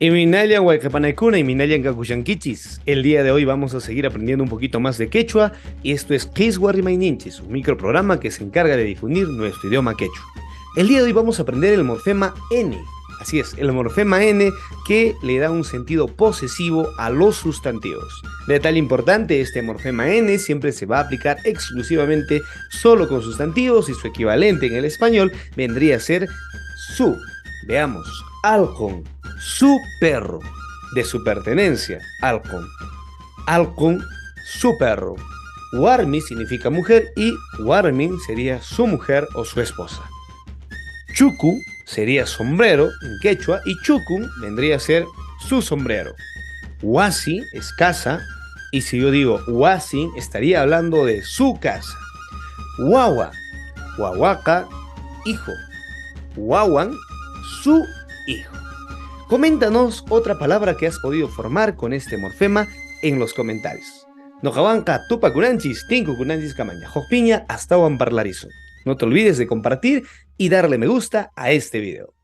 Iminayan Huaycapanaicuna y Minayan Kakushankichis. El día de hoy vamos a seguir aprendiendo un poquito más de quechua y esto es Kiswarrimaininchis, un microprograma que se encarga de difundir nuestro idioma quechua. El día de hoy vamos a aprender el morfema N. Así es, el morfema N que le da un sentido posesivo a los sustantivos. Detalle importante, este morfema N siempre se va a aplicar exclusivamente solo con sustantivos y su equivalente en el español vendría a ser su. Veamos, Alcon, su perro, de su pertenencia, Alcon. Alcon, su perro. Warmi significa mujer y Warmin sería su mujer o su esposa. Chuku sería sombrero en quechua y chukun vendría a ser su sombrero. Wasi es casa y si yo digo wasin estaría hablando de su casa. Wawa, wahuaca, hijo. Wawan, su hijo. Coméntanos otra palabra que has podido formar con este morfema en los comentarios. Nojabanca, tupa kunanchis, tinku kunanchis camaña, jokpiña, hasta parlarizo. No te olvides de compartir y darle me gusta a este video.